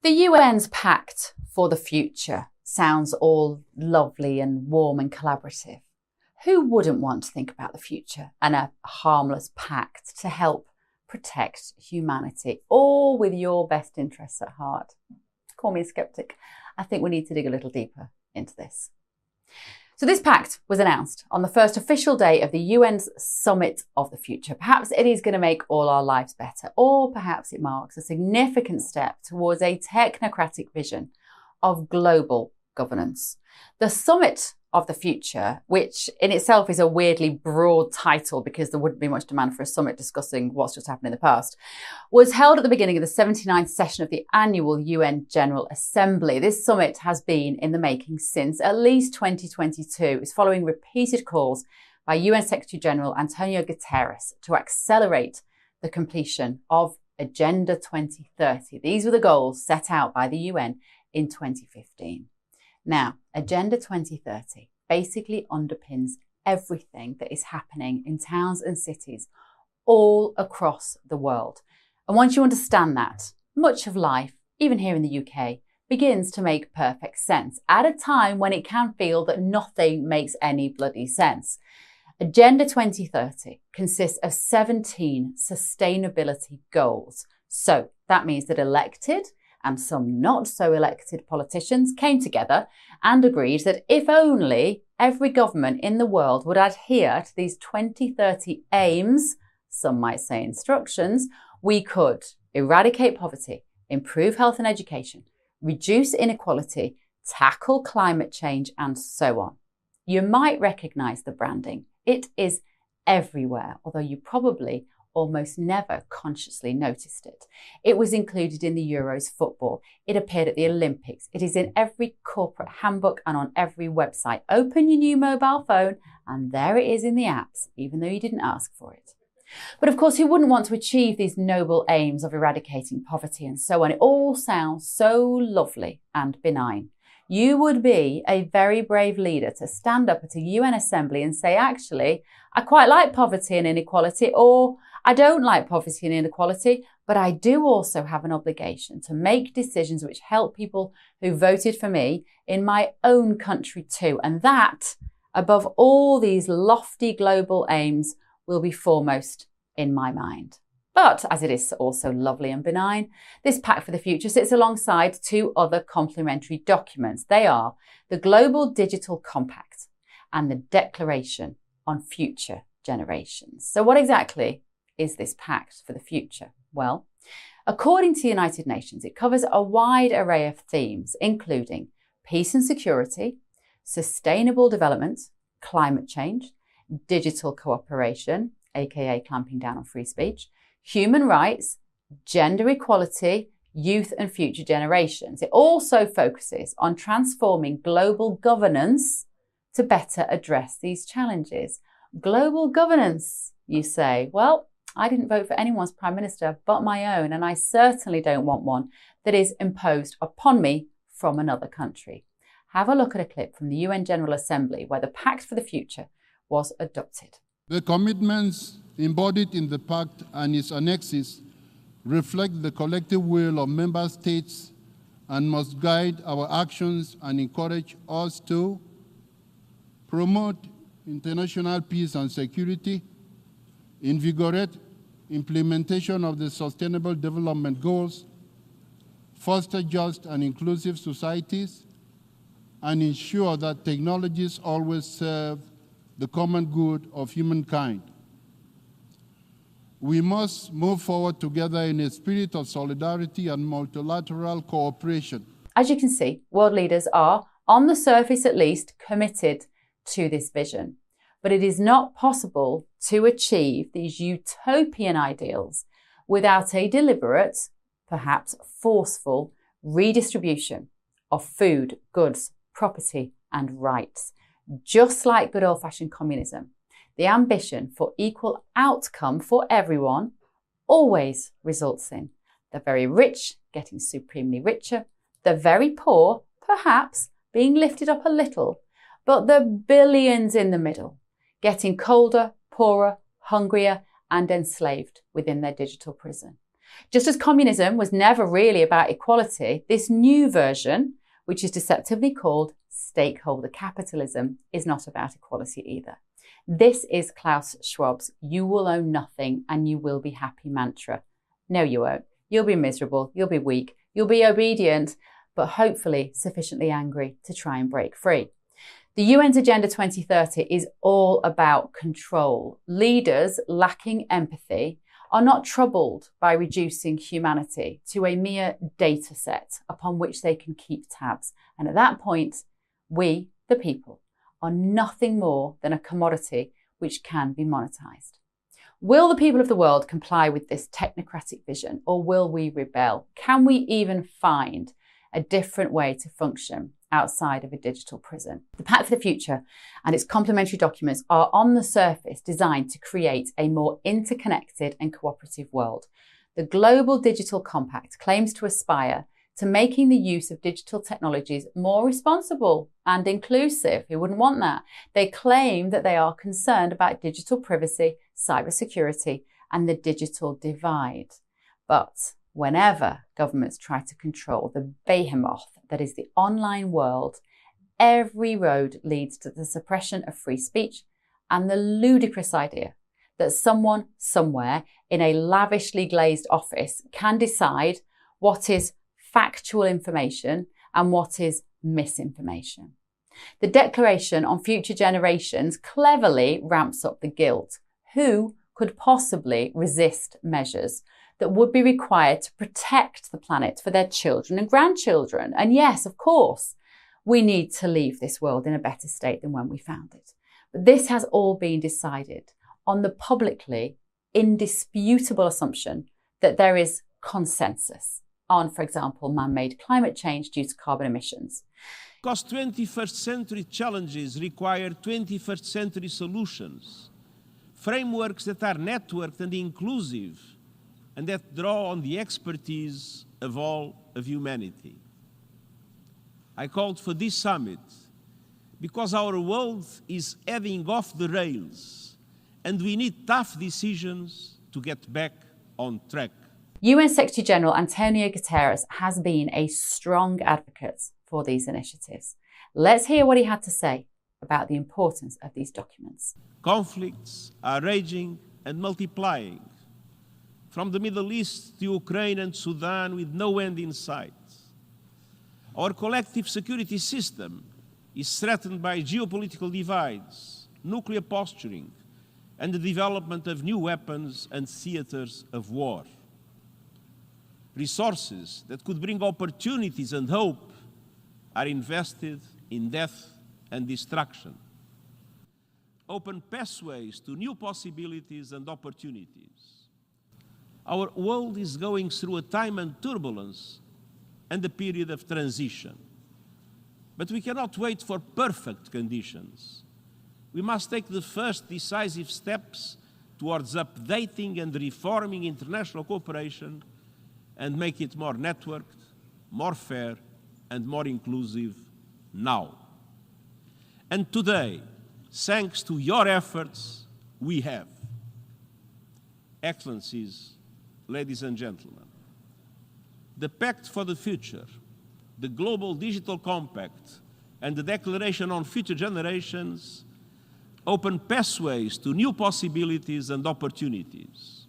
The UN's Pact for the Future sounds all lovely and warm and collaborative. Who wouldn't want to think about the future and a harmless pact to help protect humanity, all with your best interests at heart? Call me a skeptic. I think we need to dig a little deeper into this. So this pact was announced on the first official day of the UN's Summit of the Future. Perhaps it is going to make all our lives better, or perhaps it marks a significant step towards a technocratic vision of global governance. The Summit of the Future, which in itself is a weirdly broad title because there wouldn't be much demand for a summit discussing what's just happened in the past, was held at the beginning of the 79th session of the annual UN General Assembly. This summit has been in the making since at least 2022. It's following repeated calls by UN Secretary General Antonio Guterres to accelerate the completion of Agenda 2030. These were the goals set out by the UN in 2015. Now, Agenda 2030 basically underpins everything that is happening in towns and cities all across the world. And once you understand that, much of life, even here in the UK, begins to make perfect sense at a time when it can feel that nothing makes any bloody sense. Agenda 2030 consists of 17 sustainability goals. So that means that elected and some not so elected politicians came together and agreed that if only every government in the world would adhere to these 2030 aims, some might say instructions, we could eradicate poverty, improve health and education, reduce inequality, tackle climate change, and so on. You might recognise the branding. It is everywhere, although you probably almost never consciously noticed it. It was included in the Euros football. It appeared at the Olympics. It is in every corporate handbook and on every website. Open your new mobile phone and there it is in the apps, even though you didn't ask for it. But of course, who wouldn't want to achieve these noble aims of eradicating poverty and so on? It all sounds so lovely and benign. You would be a very brave leader to stand up at a UN assembly and say, actually, I quite like poverty and inequality, or I don't like poverty and inequality, but I do also have an obligation to make decisions which help people who voted for me in my own country too. And that, above all these lofty global aims, will be foremost in my mind. But as it is also lovely and benign, this Pact for the Future sits alongside two other complementary documents. They are the Global Digital Compact and the Declaration on Future Generations. So what exactly is this Pact for the Future? Well, according to the United Nations, it covers a wide array of themes, including peace and security, sustainable development, climate change, digital cooperation, aka clamping down on free speech, human rights, gender equality, youth and future generations. It also focuses on transforming global governance to better address these challenges. Global governance, you say? Well, I didn't vote for anyone's Prime Minister but my own, and I certainly don't want one that is imposed upon me from another country. Have a look at a clip from the UN General Assembly where the Pact for the Future was adopted. The commitments embodied in the Pact and its annexes reflect the collective will of member states and must guide our actions and encourage us to promote international peace and security, invigorate implementation of the Sustainable Development Goals, foster just and inclusive societies, and ensure that technologies always serve the common good of humankind. We must move forward together in a spirit of solidarity and multilateral cooperation. As you can see, world leaders are, on the surface at least, committed to this vision. But it is not possible to achieve these utopian ideals without a deliberate, perhaps forceful, redistribution of food, goods, property, and rights. Just like good old-fashioned communism, the ambition for equal outcome for everyone always results in the very rich getting supremely richer, the very poor perhaps being lifted up a little, but the billions in the middle getting colder, poorer, hungrier, and enslaved within their digital prison. Just as communism was never really about equality, this new version, which is deceptively called stakeholder capitalism, is not about equality either. This is Klaus Schwab's "you will own nothing and you will be happy" mantra. No, you won't. You'll be miserable, you'll be weak, you'll be obedient, but hopefully sufficiently angry to try and break free. The UN's Agenda 2030 is all about control. Leaders lacking empathy are not troubled by reducing humanity to a mere data set upon which they can keep tabs. And at that point, we, the people, are nothing more than a commodity which can be monetized. Will the people of the world comply with this technocratic vision, or will we rebel? Can we even find a different way to function outside of a digital prison? The Pact for the Future and its complementary documents are on the surface designed to create a more interconnected and cooperative world. The Global Digital Compact claims to aspire to making the use of digital technologies more responsible and inclusive. Who wouldn't want that? They claim that they are concerned about digital privacy, cybersecurity, and the digital divide. But whenever governments try to control the behemoth that is the online world, every road leads to the suppression of free speech and the ludicrous idea that someone somewhere in a lavishly glazed office can decide what is factual information and what is misinformation. The Declaration on Future Generations cleverly ramps up the guilt. Who could possibly resist measures that would be required to protect the planet for their children and grandchildren? And yes, of course, we need to leave this world in a better state than when we found it. But this has all been decided on the publicly indisputable assumption that there is consensus on, for example, man-made climate change due to carbon emissions. Because 21st century challenges require 21st century solutions, frameworks that are networked and inclusive, and that draw on the expertise of all of humanity. I called for this summit because our world is heading off the rails, and we need tough decisions to get back on track. UN Secretary General Antonio Guterres has been a strong advocate for these initiatives. Let's hear what he had to say about the importance of these documents. Conflicts are raging and multiplying, from the Middle East to Ukraine and Sudan, with no end in sight. Our collective security system is threatened by geopolitical divides, nuclear posturing, and the development of new weapons and theaters of war. Resources that could bring opportunities and hope are invested in death and destruction. Open pathways to new possibilities and opportunities. Our world is going through a time and turbulence and a period of transition. But we cannot wait for perfect conditions. We must take the first decisive steps towards updating and reforming international cooperation and make it more networked, more fair, and more inclusive now. And today, thanks to your efforts, we have. Excellencies, ladies and gentlemen, the Pact for the Future, the Global Digital Compact, and the Declaration on Future Generations open pathways to new possibilities and opportunities.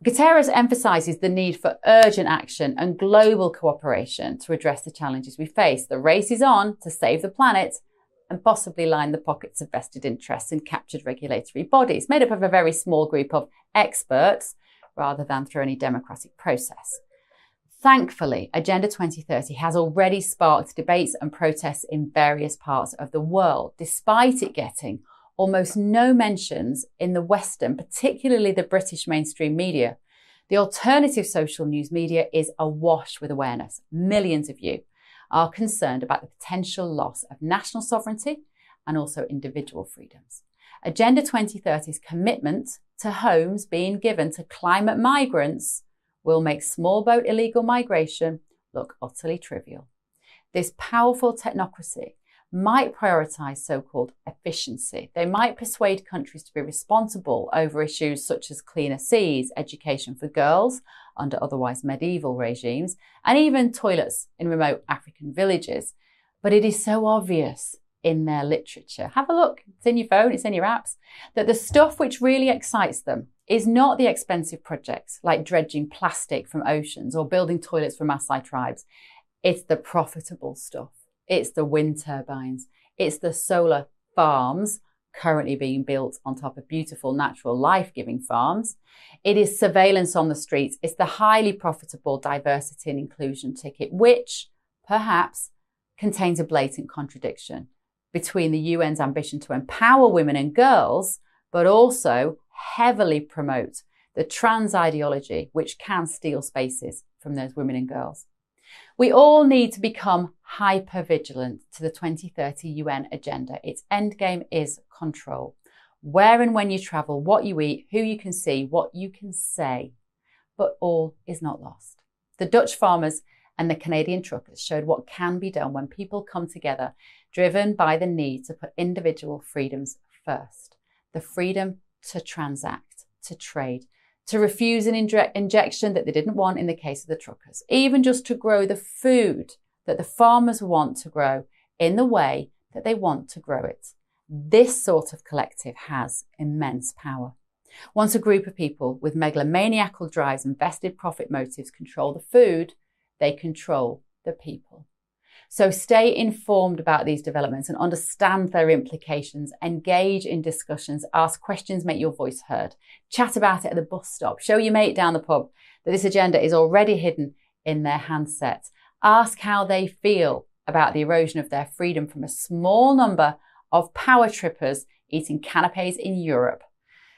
Guterres emphasises the need for urgent action and global cooperation to address the challenges we face. The race is on to save the planet and possibly line the pockets of vested interests in captured regulatory bodies, made up of a very small group of experts, rather than through any democratic process. Thankfully, Agenda 2030 has already sparked debates and protests in various parts of the world, despite it getting almost no mentions in the Western, particularly the British mainstream media. The alternative social news media is awash with awareness. Millions of you are concerned about the potential loss of national sovereignty and also individual freedoms. Agenda 2030's commitment to homes being given to climate migrants will make small boat illegal migration look utterly trivial. This powerful technocracy might prioritise so-called efficiency. They might persuade countries to be responsible over issues such as cleaner seas, education for girls under otherwise medieval regimes, and even toilets in remote African villages. But it is so obvious in their literature, have a look, it's in your phone, it's in your apps, that the stuff which really excites them is not the expensive projects like dredging plastic from oceans or building toilets for Maasai tribes. It's the profitable stuff. It's the wind turbines. It's the solar farms currently being built on top of beautiful, natural, life-giving farms. It is surveillance on the streets. It's the highly profitable diversity and inclusion ticket, which perhaps contains a blatant contradiction between the UN's ambition to empower women and girls, but also heavily promote the trans ideology, which can steal spaces from those women and girls. We all need to become hyper-vigilant to the 2030 UN agenda. Its endgame is control. Where and when you travel, what you eat, who you can see, what you can say. But all is not lost. The Dutch farmers and the Canadian truckers showed what can be done when people come together, driven by the need to put individual freedoms first. The freedom to transact, to trade, to refuse an injection that they didn't want in the case of the truckers, even just to grow the food that the farmers want to grow in the way that they want to grow it. This sort of collective has immense power. Once a group of people with megalomaniacal drives and vested profit motives control the food, they control the people. So stay informed about these developments and understand their implications. Engage in discussions, ask questions, make your voice heard. Chat about it at the bus stop. Show your mate down the pub that this agenda is already hidden in their handset. Ask how they feel about the erosion of their freedom from a small number of power trippers eating canapes in Europe.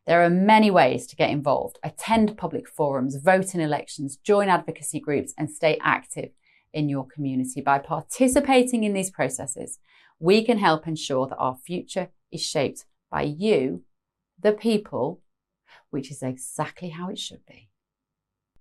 There are many ways to get involved. Attend public forums, vote in elections, join advocacy groups, and stay active in your community. By participating in these processes, we can help ensure that our future is shaped by you, the people, which is exactly how it should be.